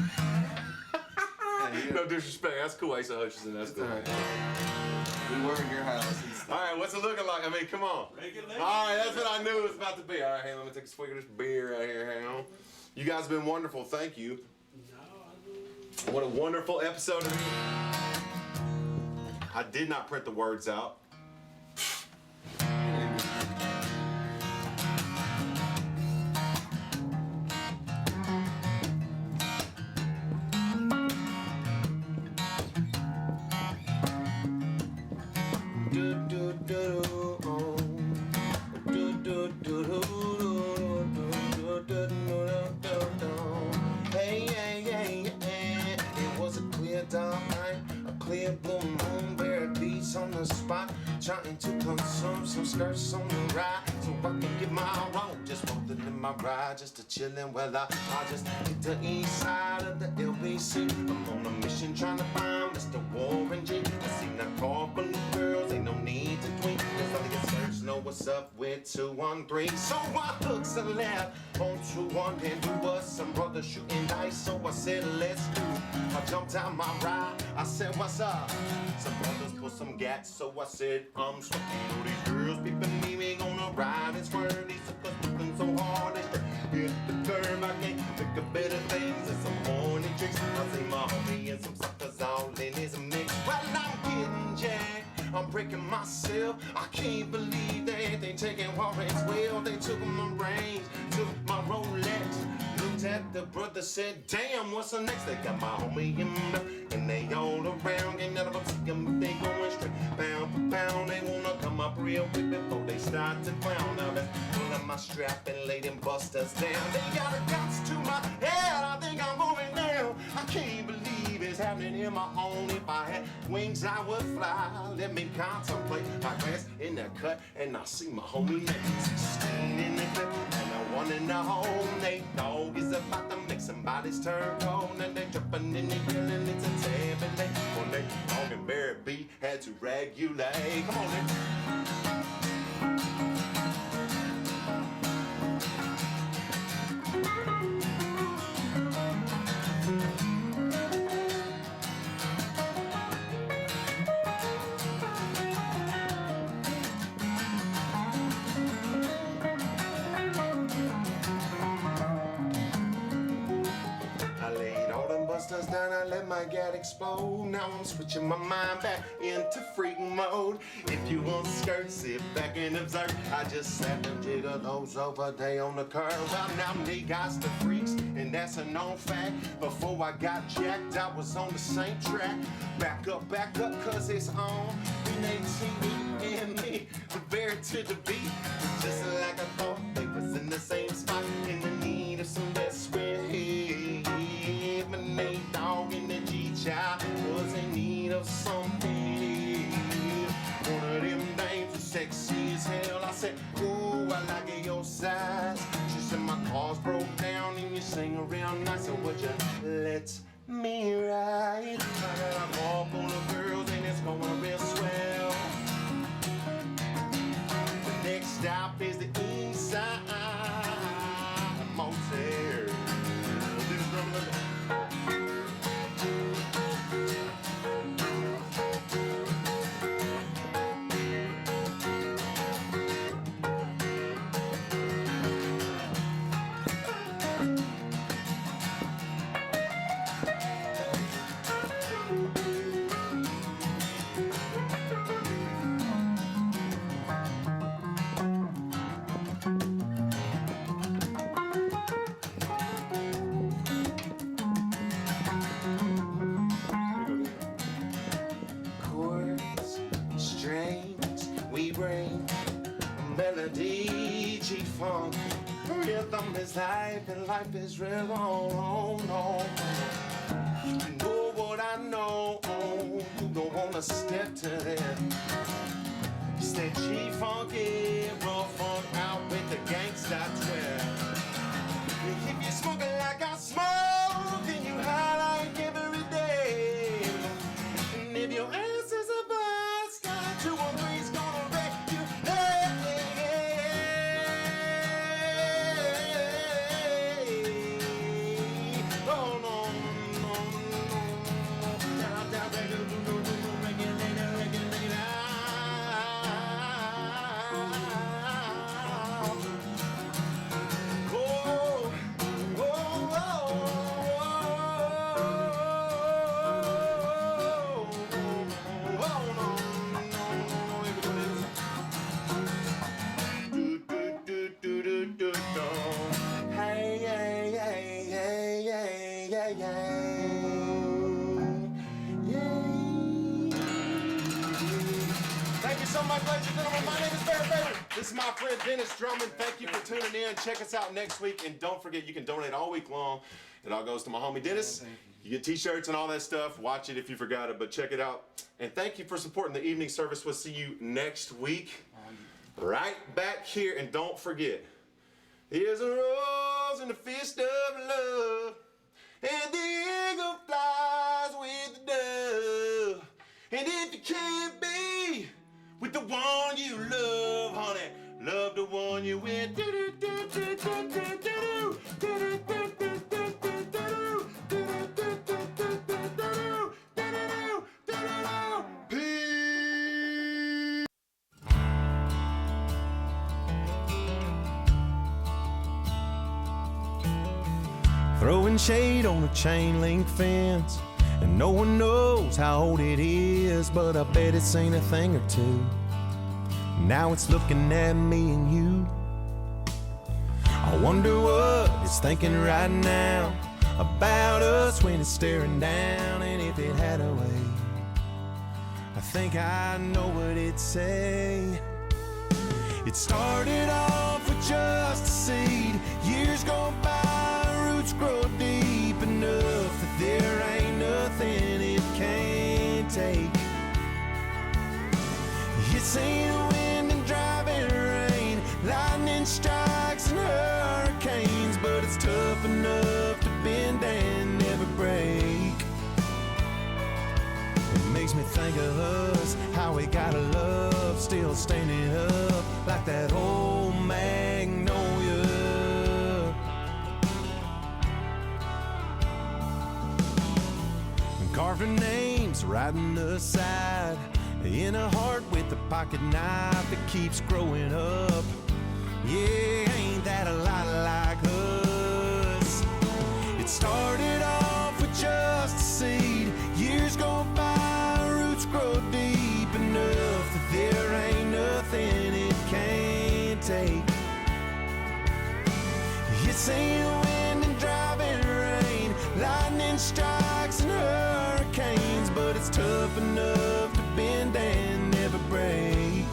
Yeah, No disrespect. That's cool, Asa Hutchinson. That's cool. Alright. We were in your house and stuff. All right, what's it looking like? I mean, come on. Regulate. All right, that's what I knew it was about to be. All right, hey, let me take a swig of this beer right here. Hang on. You guys have been wonderful. Thank you. What a wonderful episode. I did not print the words out. Hey, hey, hey, hey. It was a clear dark night, a clear blue moon, bare beats on the spot, trying to consume some skirts on the ride, so I can get my road. Just rolling in my ride, just a chillin'. Well, I just hit the east side of the LBC. I'm on a mission trying to find Mr. Warren G. I seen that car full of girls, ain't no need to tweet. Cause all the search know what's up with 213. So I hooks a left on 213. We was some brothers shooting dice, so I said let's do. I jumped out my ride, I said what's up? Some brothers put some gats, so I said I'm stuck. You know these girls peeping me, we gonna ride and swerve. These suckers moving so hard they hit the curve. I can't think of better things than some horny tricks. I see my homie and some suckers all in his mix. Well, I'm getting jacked, I'm breaking myself. I can't believe that they taking Warren's well. They took my reins, took my Rolex. Looked at the brother, said, damn, what's the next? They got my homie in the, and they all around, and none of them see them, they going straight pound for pound. They wanna come up real quick before they start to clown. Now that's pull up my strap and lay them busters down. They got a guts to my head, I think I'm going down. I can't believe it's happening in my own. If I had wings, I would fly. Let me contemplate. I glance in the cut, and I see my homie name 16 in the clip, and I one in the hole. Nate Dogg is about to make somebody's turn cold, and they jumping in the yelling, it's a tabby late. One day, Dogg and Barry B had to regulate. Come on, Nate. Down, I let my gat explode. Now I'm switching my mind back into freaking mode. If you want skirts, sit back and observe. I just sat them gigolos over there on the curb. Well, now they got the freaks, and that's a known fact. Before I got jacked, I was on the same track. Back up, cause it's on. And they see me and me, the bear to the beat. Just like I thought, they was in the same spot, in the need of some best friend. Nate Dogg and the G-Child was in need of something. One of them dames was sexy as hell. I said, ooh, I like it your size. She said, my car's broke down and you sing around nice. So would you let me ride? I walk on the girls and it's going real swell. The next stop is the east side motel. Melody, G-funk, rhythm is life and life is real. Oh, no. You know what I know, you don't wanna step to them. It's that G-funky, raw funk out with the gangsta 12. If you're smoking like I smoke, then you high like every day. And if your ass is a bus, got 2 or 3's gonna wreck you. This is my friend Dennis Drummond. Thank you for tuning in. Check us out next week. And don't forget, you can donate all week long. It all goes to my homie Dennis. You get t-shirts and all that stuff. Watch it if you forgot it, but check it out. And thank you for supporting the evening service. We'll see you next week. Right back here. And don't forget, here's a rose in the fist of love. And the eagle flies with the dove. And if you can't be with the one you love, honey, love the one you with. Peace. Throwing shade on a chain link fence And no one knows how old it is, but I bet it's seen a thing or two. Now it's looking at me and you. I wonder what it's thinking right now about us when it's staring down. And if it had a way, I think I know what it'd say. It started off with just a seed. Years go by, roots grow deep enough that there ain't nothing it can't take. It's ain't wind and driving rain, lightning strikes and hurricanes, but it's tough enough to bend and never break. It makes me think of us, how we gotta love, still standing up like that old magnolia. And carving names right in the side, in a heart with a pocket knife that keeps growing up. Yeah, ain't that a lot like us? It started off with just a seed. Years go by, roots grow deep enough that there ain't nothing it can't take. It's ain't wind and driving rain, lightning strikes and hurricanes, but it's tough enough to bend and never break.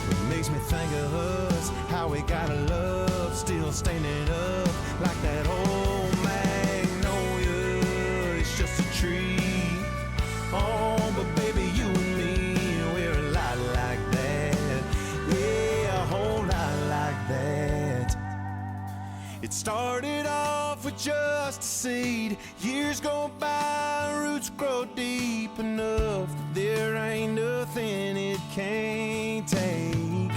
It makes me think of us, how we gotta love, still standing up like that old magnolia. It's just a tree. Oh, but baby, you and me, we're a lot like that. Yeah, a whole lot like that. It started off with just a seed. Years go by, roots grow deep enough that there ain't nothing it can't take.